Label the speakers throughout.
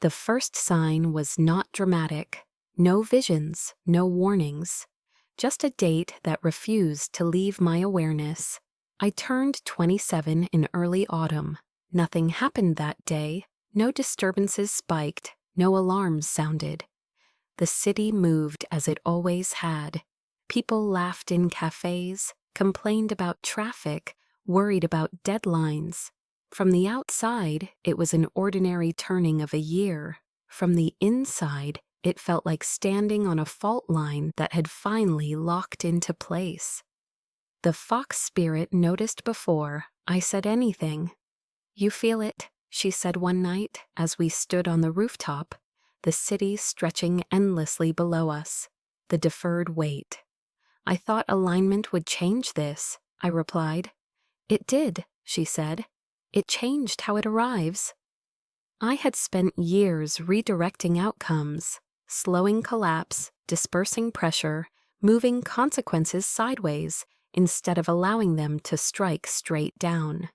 Speaker 1: The first sign was not dramatic. No visions, no warnings. Just a date that refused to leave my awareness. I turned 27 in early autumn. Nothing happened that day. No disturbances spiked. No alarms sounded. The city moved as it always had. People laughed in cafes, complained about traffic, worried about deadlines. From the outside, it was an ordinary turning of a year. From the inside, it felt like standing on a fault line that had finally locked into place. The fox spirit noticed before I said anything. "You feel it," she said one night as we stood on the rooftop, the city stretching endlessly below us, the deferred wait. "I thought alignment would change this," I replied. "It did," she said. "It changed how it arrives." I had spent years redirecting outcomes, slowing collapse, dispersing pressure, moving consequences sideways instead of allowing them to strike straight down.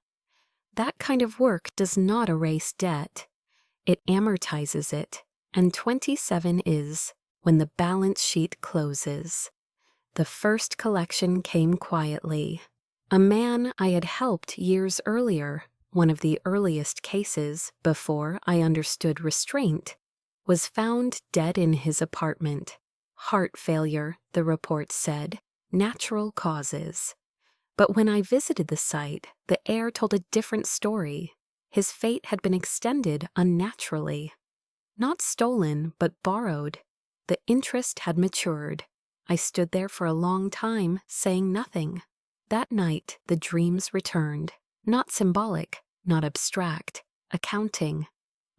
Speaker 1: That kind of work does not erase debt. It amortizes it, and 27 is when the balance sheet closes. The first collection came quietly. A man I had helped years earlier, one of the earliest cases before I understood restraint, was found dead in his apartment. Heart failure, the report said, natural causes. But when I visited the site, the air told a different story. His fate had been extended unnaturally. Not stolen, but borrowed. The interest had matured. I stood there for a long time, saying nothing. That night, the dreams returned. Not symbolic, not abstract. Accounting.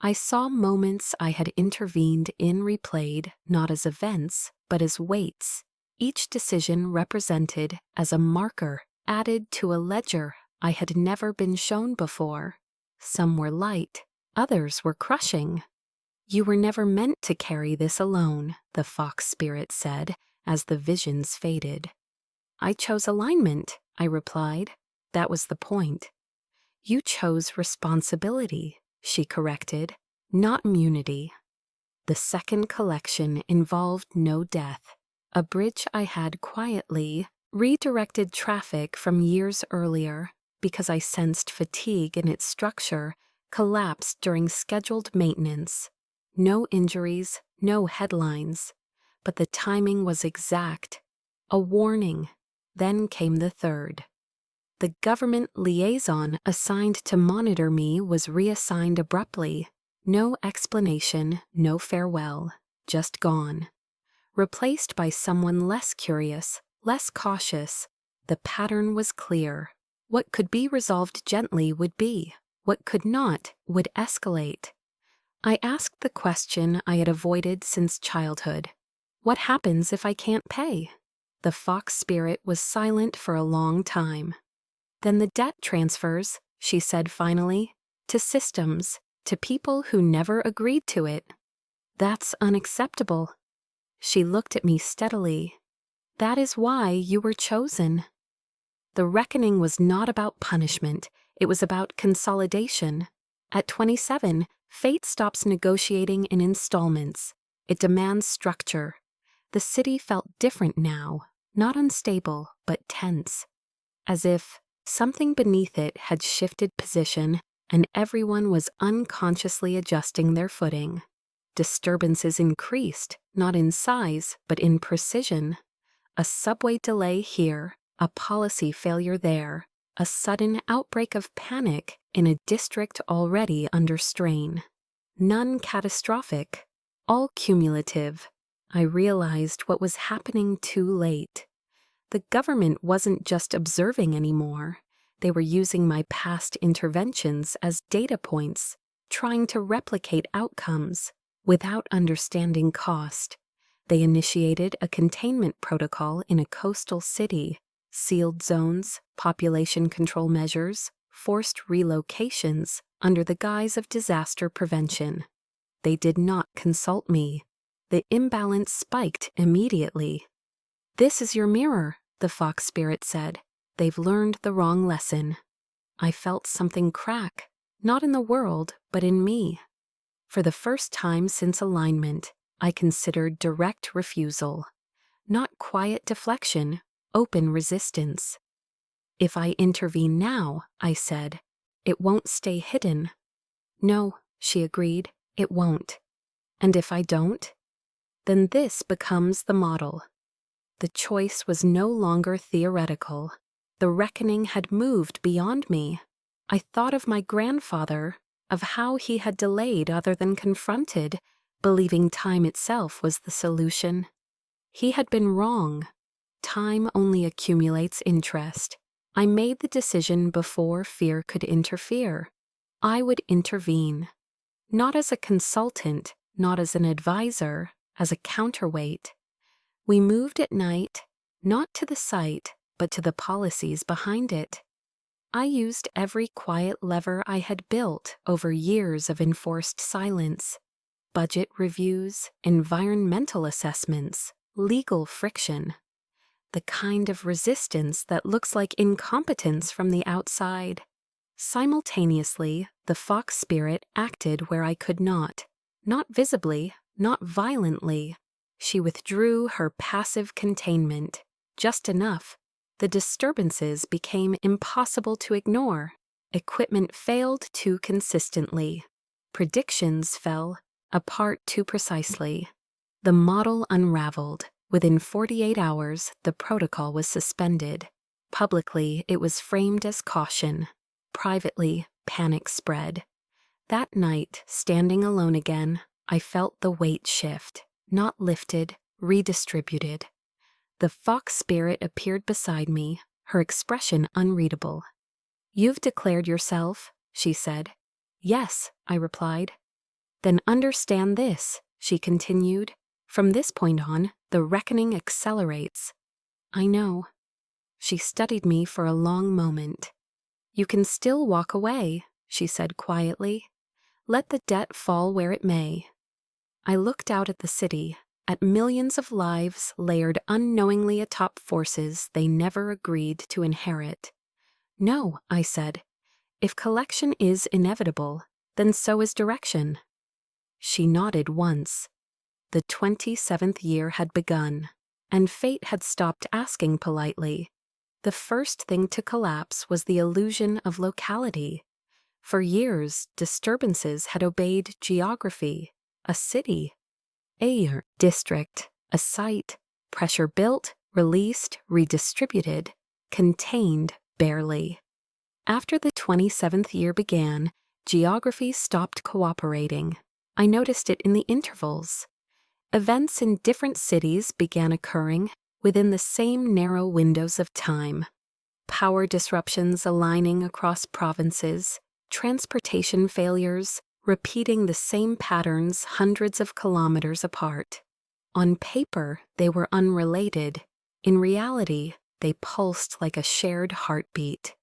Speaker 1: I saw moments I had intervened in replayed, not as events, but as weights. Each decision represented as a marker added to a ledger I had never been shown before. Some were light, others were crushing. "You were never meant to carry this alone," the fox spirit said as the visions faded. "I chose alignment," I replied. "That was the point." "You chose responsibility," she corrected, "not immunity." The second collection involved no death. A bridge I had quietly redirected traffic from years earlier because I sensed fatigue in its structure collapsed during scheduled maintenance. No injuries, no headlines, but the timing was exact. A warning. Then came the third. The government liaison assigned to monitor me was reassigned abruptly. No explanation, no farewell, just gone. Replaced by someone less curious, less cautious. The pattern was clear. What could be resolved gently would be. What could not would escalate. I asked the question I had avoided since childhood. What happens if I can't pay? The fox spirit was silent for a long time. "Then the debt transfers," she said finally, "to systems, to people who never agreed to it." "That's unacceptable." She looked at me steadily. "That is why you were chosen." The reckoning was not about punishment, it was about consolidation. At 27, fate stops negotiating in installments. It demands structure. The city felt different now, not unstable, but tense. As if something beneath it had shifted position and everyone was unconsciously adjusting their footing. Disturbances increased, not in size, but in precision. A subway delay here, a policy failure there, a sudden outbreak of panic in a district already under strain. None catastrophic, all cumulative. I realized what was happening too late. The government wasn't just observing anymore. They were using my past interventions as data points, trying to replicate outcomes without understanding cost. They initiated a containment protocol in a coastal city, sealed zones, population control measures, forced relocations under the guise of disaster prevention. They did not consult me. The imbalance spiked immediately. "This is your mirror," the fox spirit said. "They've learned the wrong lesson." I felt something crack, not in the world, but in me. For the first time since alignment, I considered direct refusal. Not quiet deflection, open resistance. If I intervene now, I said, it won't stay hidden. No, she agreed, it won't. And if I don't? Then this becomes the model. The choice was no longer theoretical. The reckoning had moved beyond me. I thought of my grandfather, of how he had delayed other than confronted, believing time itself was the solution. He had been wrong. Time only accumulates interest. I made the decision before fear could interfere. I would intervene. Not as a consultant, not as an advisor, as a counterweight. We moved at night, not to the site, but to the policies behind it. I used every quiet lever I had built over years of enforced silence. Budget reviews, environmental assessments, legal friction. The kind of resistance that looks like incompetence from the outside. Simultaneously, the fox spirit acted where I could not visibly, not violently. She withdrew her passive containment, just enough. The disturbances became impossible to ignore. Equipment failed too consistently. Predictions fell apart too precisely. The model unraveled. Within 48 hours, the protocol was suspended. Publicly, it was framed as caution. Privately, panic spread. That night, standing alone again, I felt the weight shift, not lifted, redistributed. The fox spirit appeared beside me, her expression unreadable. "You've declared yourself," she said. "Yes," I replied. "Then understand this," she continued. "From this point on, the reckoning accelerates." "I know." She studied me for a long moment. "You can still walk away," she said quietly. "Let the debt fall where it may." I looked out at the city, at millions of lives layered unknowingly atop forces they never agreed to inherit. "No," I said. "If collection is inevitable, then so is direction." She nodded once. The 27th year had begun, and fate had stopped asking politely. The first thing to collapse was the illusion of locality. For years, disturbances had obeyed geography, a city, a district, a site, pressure built, released, redistributed, contained barely. After the 27th year began, geography stopped cooperating. I noticed it in the intervals. Events in different cities began occurring within the same narrow windows of time. Power disruptions aligning across provinces, transportation failures, repeating the same patterns hundreds of kilometers apart. On paper, they were unrelated. In reality, they pulsed like a shared heartbeat.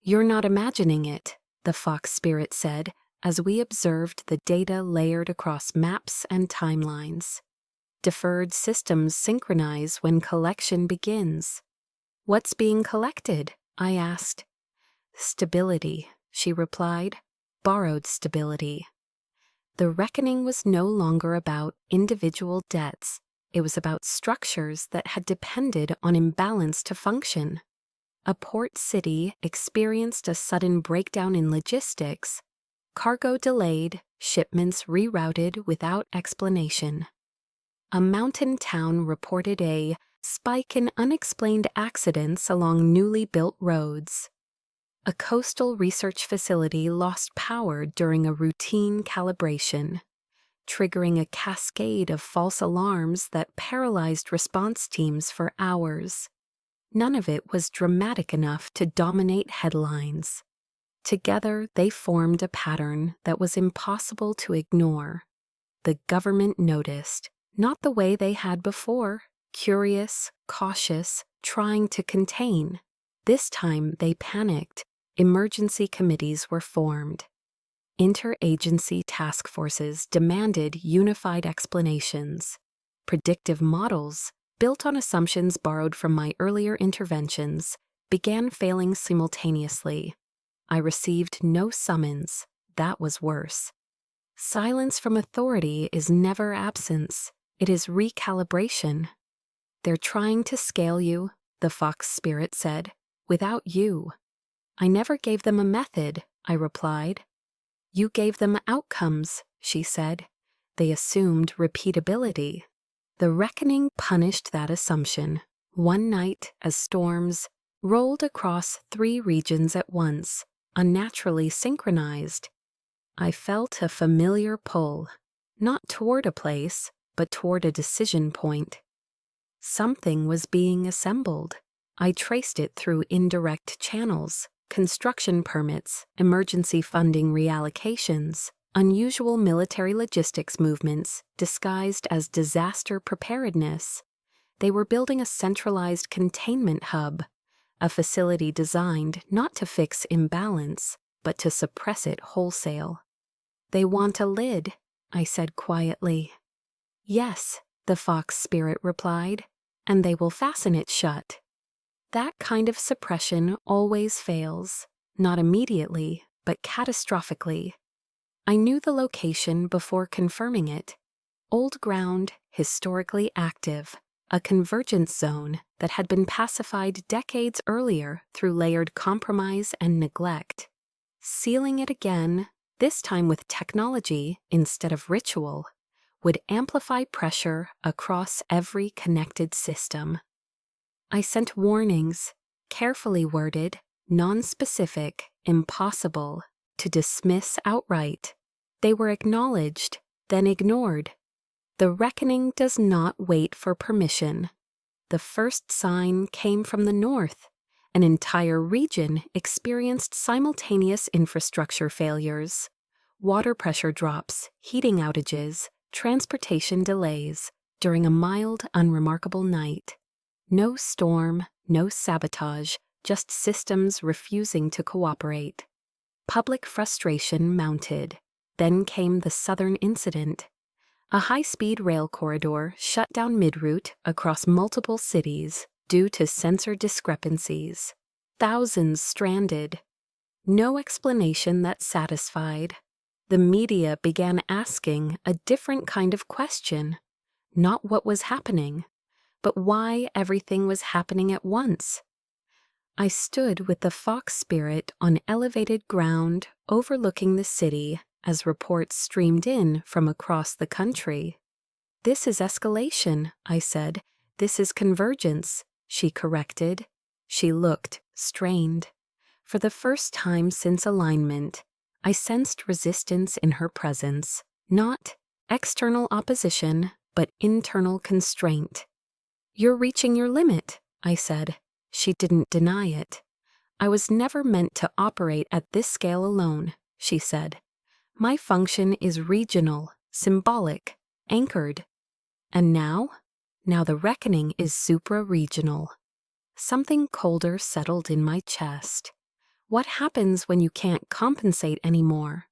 Speaker 1: "You're not imagining it," the fox spirit said, as we observed the data layered across maps and timelines. Deferred systems synchronize when collection begins. "What's being collected?" I asked. "Stability," she replied. "Borrowed stability." The reckoning was no longer about individual debts. It was about structures that had depended on imbalance to function. A port city experienced a sudden breakdown in logistics. Cargo delayed, shipments rerouted without explanation. A mountain town reported a spike in unexplained accidents along newly built roads. A coastal research facility lost power during a routine calibration, triggering a cascade of false alarms that paralyzed response teams for hours. None of it was dramatic enough to dominate headlines. Together, they formed a pattern that was impossible to ignore. The government noticed, not the way they had before, curious, cautious, trying to contain. This time they panicked. Emergency committees were formed. Interagency task forces demanded unified explanations. Predictive models, built on assumptions borrowed from my earlier interventions, began failing simultaneously. I received no summons. That was worse. Silence from authority is never absence, it is recalibration. They're trying to scale you, the fox spirit said, without you. I never gave them a method, I replied. You gave them outcomes, she said. They assumed repeatability. The reckoning punished that assumption. One night, as storms rolled across 3 regions at once, unnaturally synchronized, I felt a familiar pull, not toward a place, but toward a decision point. Something was being assembled. I traced it through indirect channels, construction permits, emergency funding reallocations, unusual military logistics movements disguised as disaster preparedness. They were building a centralized containment hub, a facility designed not to fix imbalance, but to suppress it wholesale. They want a lid, I said quietly. Yes, the fox spirit replied, and they will fasten it shut. That kind of suppression always fails, not immediately, but catastrophically. I knew the location before confirming it. Old ground, historically active, a convergence zone that had been pacified decades earlier through layered compromise and neglect. Sealing it again, this time with technology instead of ritual, would amplify pressure across every connected system. I sent warnings, carefully worded, non-specific, impossible, to dismiss outright. They were acknowledged, then ignored. The reckoning does not wait for permission. The first sign came from the north. An entire region experienced simultaneous infrastructure failures, water pressure drops, heating outages, transportation delays during a mild, unremarkable night. No storm, no sabotage, just systems refusing to cooperate. Public frustration mounted. Then came the southern incident. A high-speed rail corridor shut down mid-route across multiple cities due to sensor discrepancies. Thousands stranded. No explanation that satisfied. The media began asking a different kind of question. Not what was happening, but why everything was happening at once. I stood with the fox spirit on elevated ground overlooking the city as reports streamed in from across the country. This is escalation, I said. This is convergence, she corrected. She looked strained. For the first time since alignment, I sensed resistance in her presence, not external opposition, but internal constraint. You're reaching your limit, I said. She didn't deny it. I was never meant to operate at this scale alone, she said. My function is regional, symbolic, anchored. And now? Now the reckoning is supra-regional. Something colder settled in my chest. What happens when you can't compensate anymore?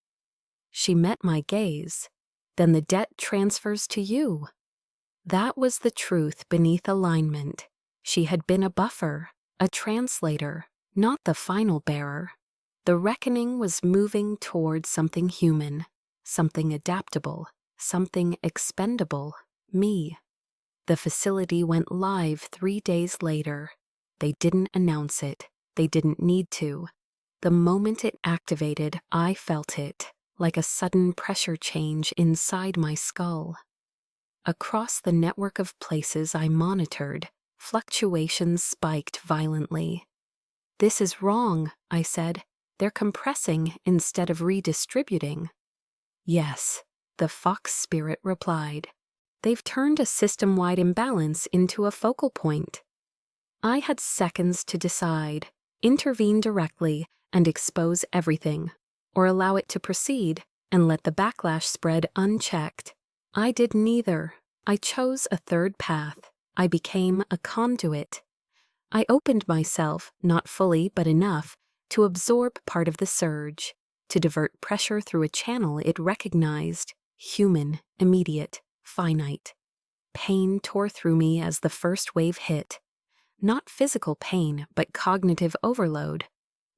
Speaker 1: She met my gaze. Then the debt transfers to you. That was the truth beneath alignment. She had been a buffer, a translator, not the final bearer. The reckoning was moving toward something human, something adaptable, something expendable, me. The facility went live 3 days later. They didn't announce it. They didn't need to. The moment it activated, I felt it, like a sudden pressure change inside my skull. Across the network of places I monitored, fluctuations spiked violently. This is wrong, I said. They're compressing instead of redistributing. Yes, the fox spirit replied. They've turned a system-wide imbalance into a focal point. I had seconds to decide, intervene directly and expose everything, or allow it to proceed and let the backlash spread unchecked. I did neither. I chose a third path. I became a conduit. I opened myself, not fully but enough, to absorb part of the surge, to divert pressure through a channel it recognized, human, immediate, finite. Pain tore through me as the first wave hit. Not physical pain, but cognitive overload.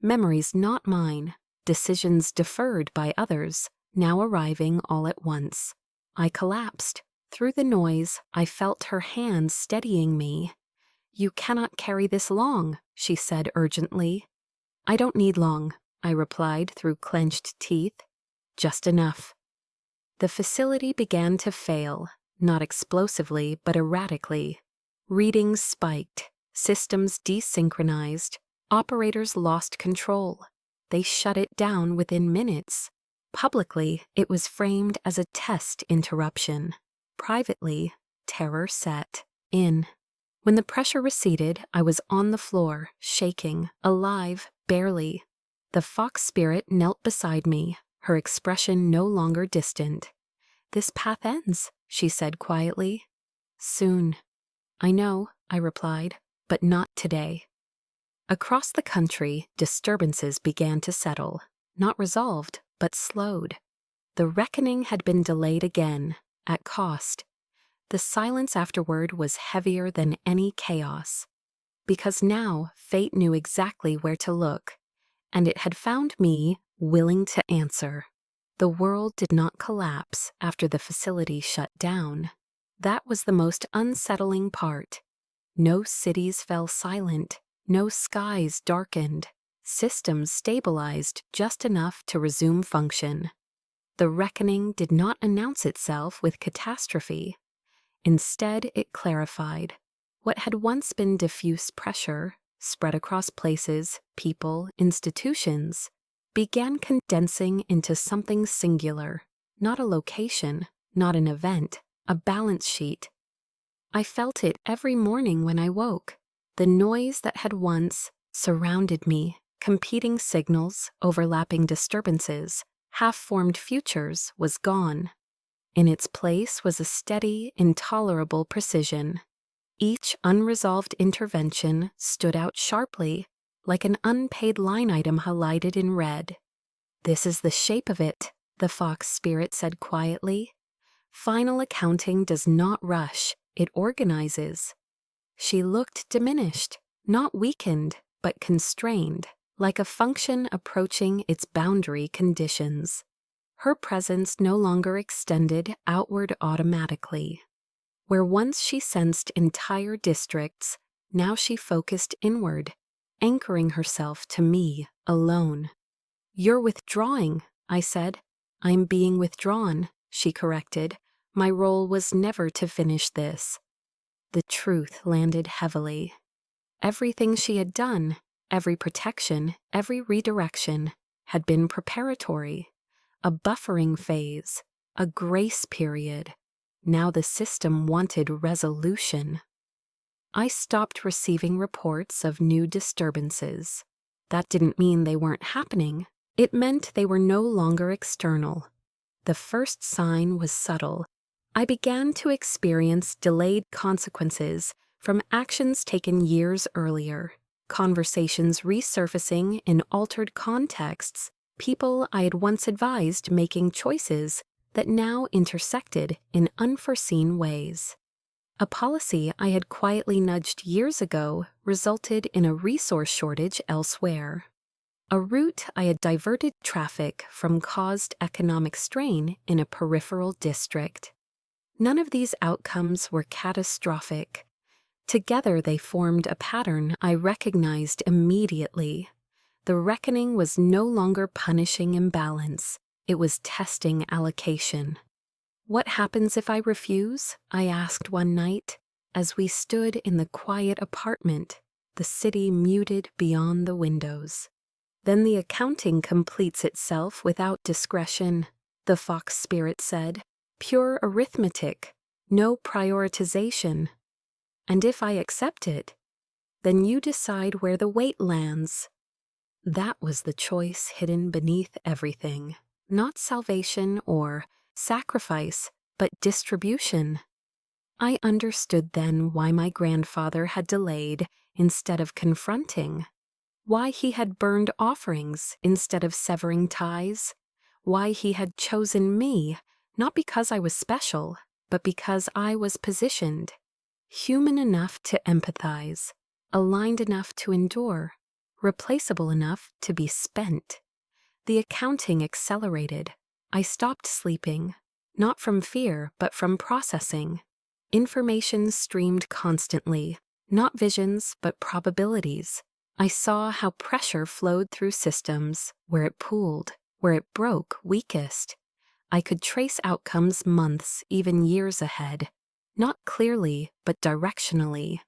Speaker 1: Memories not mine, decisions deferred by others, now arriving all at once. I collapsed. Through the noise, I felt her hands steadying me. "You cannot carry this long," she said urgently. "I don't need long," I replied through clenched teeth. "Just enough." The facility began to fail, not explosively but erratically. Readings spiked, systems desynchronized, operators lost control. They shut it down within minutes. Publicly, it was framed as a test interruption. Privately, terror set in. When the pressure receded, I was on the floor, shaking, alive, barely. The fox spirit knelt beside me, her expression no longer distant. "This path ends," she said quietly. "Soon." "I know," I replied, "but not today." Across the country, disturbances began to settle, not resolved, but slowed. The reckoning had been delayed again, at cost. The silence afterward was heavier than any chaos, because now fate knew exactly where to look, and it had found me willing to answer. The world did not collapse after the facility shut down. That was the most unsettling part. No cities fell silent, no skies darkened. Systems stabilized just enough to resume function. The reckoning did not announce itself with catastrophe. Instead, it clarified. What had once been diffuse pressure, spread across places, people, institutions, began condensing into something singular, not a location, not an event, a balance sheet. I felt it every morning when I woke. The noise that had once surrounded me, competing signals, overlapping disturbances, half-formed futures, was gone. In its place was a steady, intolerable precision. Each unresolved intervention stood out sharply, like an unpaid line item highlighted in red. "This is the shape of it," the fox spirit said quietly. "Final accounting does not rush, it organizes." She looked diminished, not weakened, but constrained, like a function approaching its boundary conditions. Her presence no longer extended outward automatically. Where once she sensed entire districts, now she focused inward, anchoring herself to me alone. "You're withdrawing," I said. "I'm being withdrawn," she corrected. "My role was never to finish this." The truth landed heavily. Everything she had done, every protection, every redirection, had been preparatory. A buffering phase, a grace period. Now the system wanted resolution. I stopped receiving reports of new disturbances. That didn't mean they weren't happening. It meant they were no longer external. The first sign was subtle. I began to experience delayed consequences from actions taken years earlier, conversations resurfacing in altered contexts, people I had once advised making choices that now intersected in unforeseen ways. A policy I had quietly nudged years ago resulted in a resource shortage elsewhere. A route I had diverted traffic from caused economic strain in a peripheral district. None of these outcomes were catastrophic. Together they formed a pattern I recognized immediately. The reckoning was no longer punishing imbalance, it was testing allocation. "What happens if I refuse?" I asked one night, as we stood in the quiet apartment, the city muted beyond the windows. "Then the accounting completes itself without discretion," the fox spirit said. "Pure arithmetic, no prioritization. And if I accept it, then you decide where the weight lands." That was the choice hidden beneath everything. Not salvation or sacrifice, but distribution. I understood then why my grandfather had delayed instead of confronting, why he had burned offerings instead of severing ties, why he had chosen me, not because I was special, but because I was positioned, human enough to empathize, aligned enough to endure, replaceable enough to be spent. The accounting accelerated. I stopped sleeping, not from fear, but from processing. Information streamed constantly, not visions, but probabilities. I saw how pressure flowed through systems, where it pooled, where it broke weakest. I could trace outcomes months, even years ahead. Not clearly, but directionally.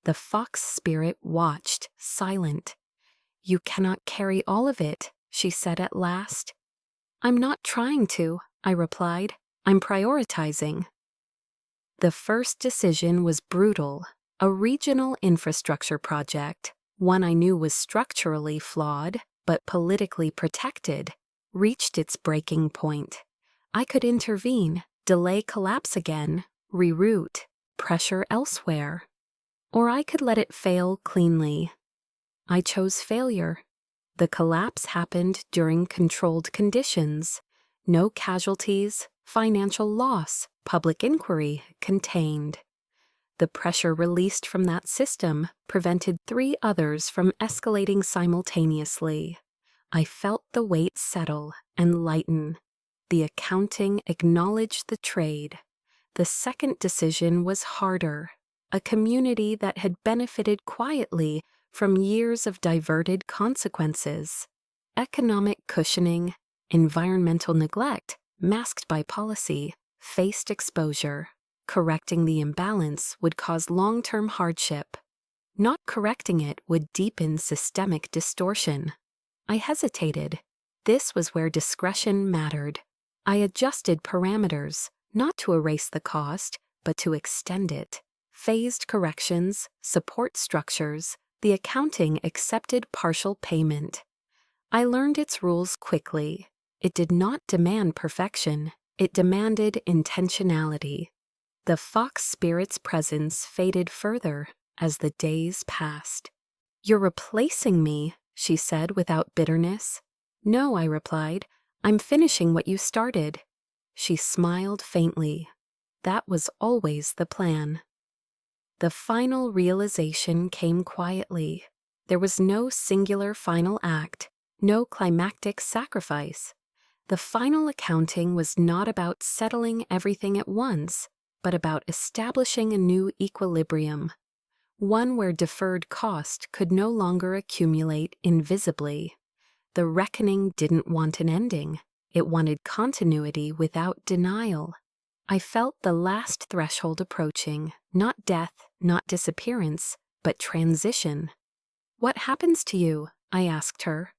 Speaker 1: The fox spirit watched, silent. "You cannot carry all of it," she said at last. "I'm not trying to," I replied. "I'm prioritizing." The first decision was brutal, a regional infrastructure project, one I knew was structurally flawed, but politically protected, reached its breaking point. I could intervene, delay collapse again, reroute, pressure elsewhere. Or I could let it fail cleanly. I chose failure. The collapse happened during controlled conditions. No casualties, financial loss, public inquiry contained. The pressure released from that system prevented 3 others from escalating simultaneously. I felt the weight settle and lighten. The accounting acknowledged the trade. The second decision was harder. A community that had benefited quietly from years of diverted consequences. Economic cushioning, environmental neglect, masked by policy, faced exposure. Correcting the imbalance would cause long-term hardship. Not correcting it would deepen systemic distortion. I hesitated. This was where discretion mattered. I adjusted parameters, not to erase the cost, but to extend it. Phased corrections, support structures, the accounting accepted partial payment. I learned its rules quickly. It did not demand perfection. It demanded intentionality. The fox spirit's presence faded further as the days passed. "You're replacing me," she said without bitterness. "No," I replied. "I'm finishing what you started." She smiled faintly. That was always the plan. The final realization came quietly. There was no singular final act, no climactic sacrifice. The final accounting was not about settling everything at once, but about establishing a new equilibrium, one where deferred cost could no longer accumulate invisibly. The reckoning didn't want an ending. It wanted continuity without denial. I felt the last threshold approaching, not death, not disappearance, but transition. "What happens to you?" I asked her.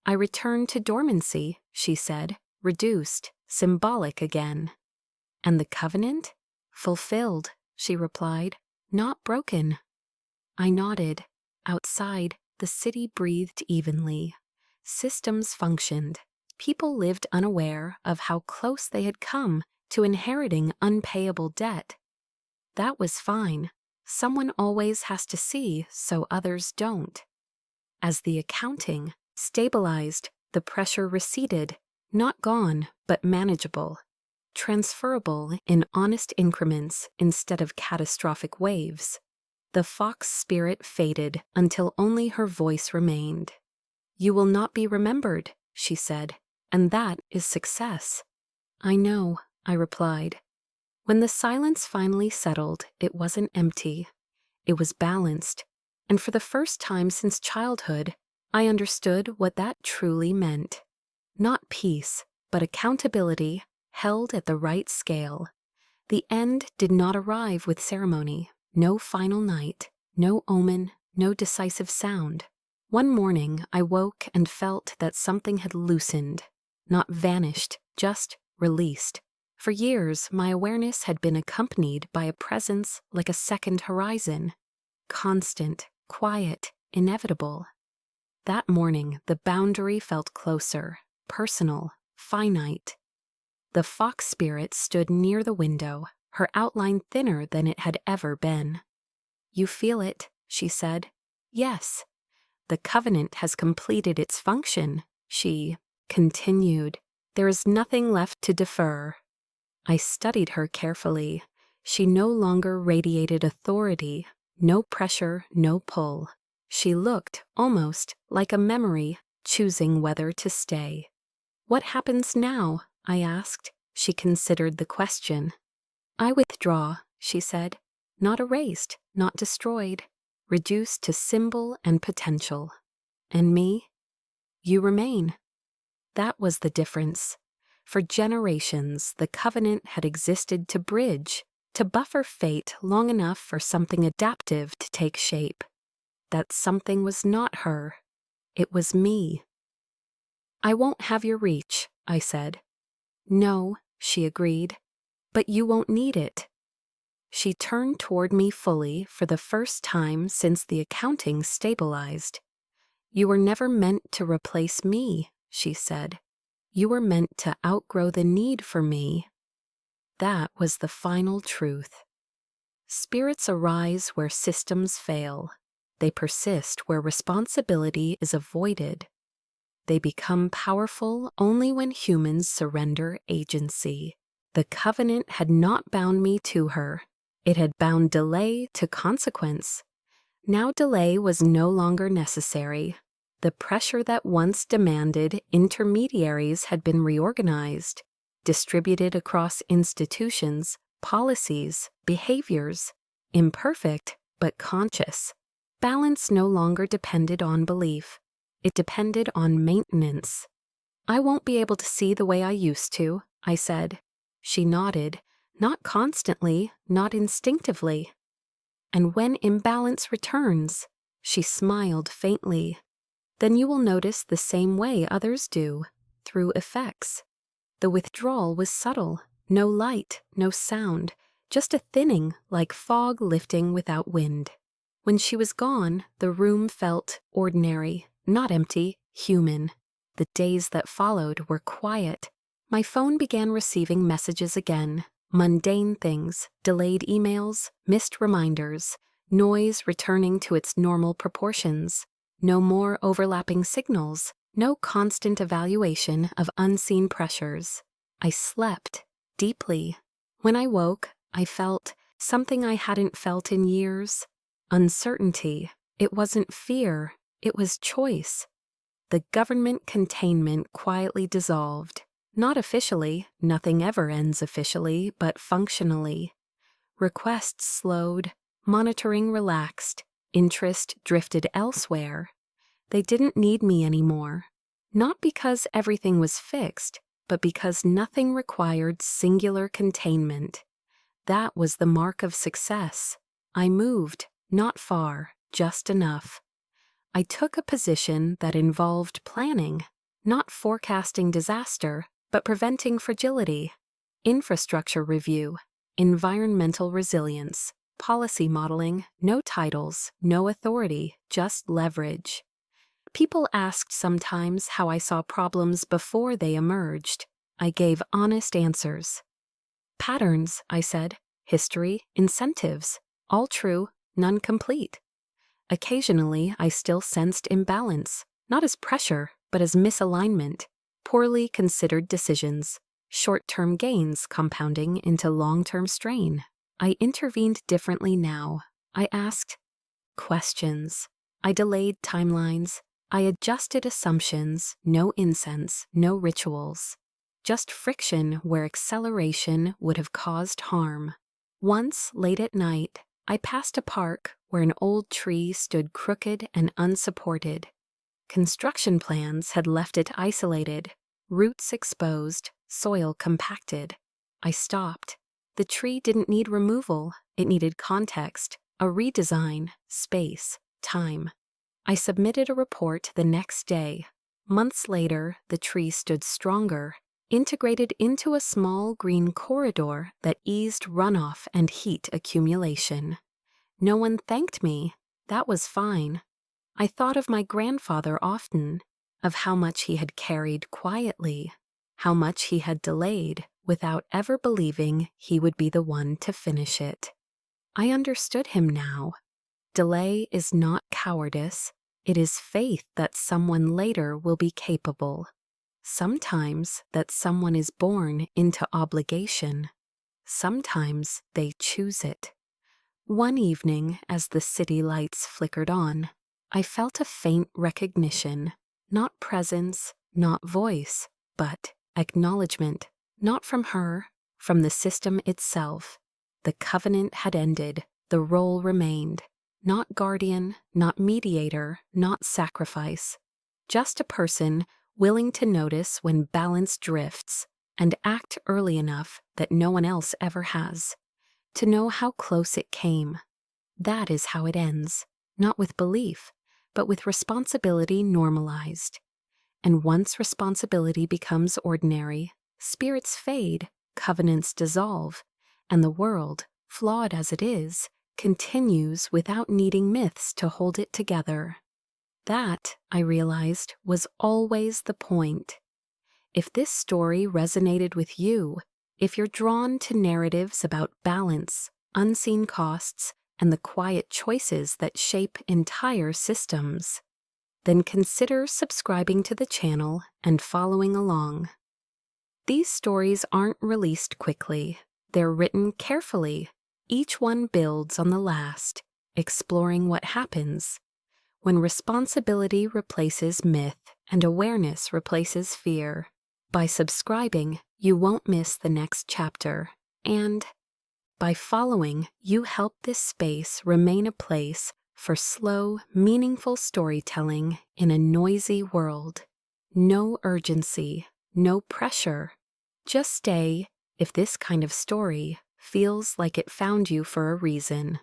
Speaker 1: "I return to dormancy," she said, reduced, symbolic again. "And the covenant?" "Fulfilled," she replied, "not broken." I nodded. Outside, the city breathed evenly. Systems functioned. People lived unaware of how close they had come to inheriting unpayable debt. That was fine. Someone always has to see so others don't. As the accounting stabilized, the pressure receded, not gone, but manageable. Transferable in honest increments instead of catastrophic waves. The fox spirit faded until only her voice remained. "You will not be remembered," she said, "and that is success." "I know," I replied. When the silence finally settled, it wasn't empty. It was balanced, and for the first time since childhood, I understood what that truly meant. Not peace, but accountability, held at the right scale. The end did not arrive with ceremony, no final night, no omen, no decisive sound. One morning I woke and felt that something had loosened, not vanished, just released. For years, my awareness had been accompanied by a presence like a second horizon. Constant, quiet, inevitable. That morning, the boundary felt closer, personal, finite. The fox spirit stood near the window, her outline thinner than it had ever been. "You feel it," she said. "Yes." "The covenant has completed its function," she continued. "There is nothing left to defer." I studied her carefully. She no longer radiated authority, no pressure, no pull. She looked, almost, like a memory, choosing whether to stay. "What happens now?" I asked. She considered the question. I withdraw, she said. Not erased, not destroyed, reduced to symbol and potential. And me? You remain. That was the difference. For generations, the covenant had existed to bridge, to buffer fate long enough for something adaptive to take shape. That something was not her. It was me. I won't have your reach, I said. No, she agreed. But you won't need it. She turned toward me fully for the first time since the accounting stabilized. You were never meant to replace me, she said. You were meant to outgrow the need for me. That was the final truth. Spirits arise where systems fail. They persist where responsibility is avoided. They become powerful only when humans surrender agency. The covenant had not bound me to her. It had bound delay to consequence. Now delay was no longer necessary. The pressure that once demanded intermediaries had been reorganized, distributed across institutions, policies, behaviors, imperfect but conscious. Balance no longer depended on belief. It depended on maintenance. I won't be able to see the way I used to, I said. She nodded, not constantly, not instinctively. And when imbalance returns, she smiled faintly. Then you will notice the same way others do, through effects. The withdrawal was subtle, no light, no sound, just a thinning like fog lifting without wind. When she was gone, the room felt ordinary, not empty, human. The days that followed were quiet. My phone began receiving messages again, mundane things, delayed emails, missed reminders, noise returning to its normal proportions. No more overlapping signals, no constant evaluation of unseen pressures. I slept deeply. When I woke, I felt something I hadn't felt in years. Uncertainty. It wasn't fear, it was choice. The government containment quietly dissolved. Not officially, nothing ever ends officially, but functionally. Requests slowed, monitoring relaxed, interest drifted elsewhere. They didn't need me anymore. Not because everything was fixed, but because nothing required singular containment. That was the mark of success. I moved, not far, just enough. I took a position that involved planning, not forecasting disaster, but preventing fragility. Infrastructure review, environmental resilience, policy modeling, no titles, no authority, just leverage. People asked sometimes how I saw problems before they emerged. I gave honest answers. Patterns, I said, history, incentives, all true, none complete. Occasionally, I still sensed imbalance, not as pressure, but as misalignment, poorly considered decisions, short-term gains compounding into long-term strain. I intervened differently now. I asked questions. I delayed timelines. I adjusted assumptions, no incense, no rituals. Just friction where acceleration would have caused harm. Once, late at night, I passed a park where an old tree stood crooked and unsupported. Construction plans had left it isolated, roots exposed, soil compacted. I stopped. The tree didn't need removal, it needed context, a redesign, space, time. I submitted a report the next day. Months later, the tree stood stronger, integrated into a small green corridor that eased runoff and heat accumulation. No one thanked me. That was fine. I thought of my grandfather often, of how much he had carried quietly, how much he had delayed without ever believing he would be the one to finish it. I understood him now. Delay is not cowardice. It is faith that someone later will be capable. Sometimes that someone is born into obligation. Sometimes they choose it. One evening, as the city lights flickered on, I felt a faint recognition, not presence, not voice, but acknowledgement. Not from her, from the system itself. The covenant had ended, the role remained. Not guardian, not mediator, not sacrifice. Just a person willing to notice when balance drifts and act early enough that no one else ever has. To know how close it came. That is how it ends, not with belief, but with responsibility normalized. And once responsibility becomes ordinary, spirits fade, covenants dissolve, and the world, flawed as it is, continues without needing myths to hold it together. That, I realized, was always the point. If this story resonated with you, if you're drawn to narratives about balance, unseen costs, and the quiet choices that shape entire systems, then consider subscribing to the channel and following along. These stories aren't released quickly. They're written carefully. Each one builds on the last, exploring what happens when responsibility replaces myth and awareness replaces fear. By subscribing, you won't miss the next chapter, and by following, you help this space remain a place for slow, meaningful storytelling in a noisy world. No urgency, no pressure. Just stay if this kind of story feels like it found you for a reason.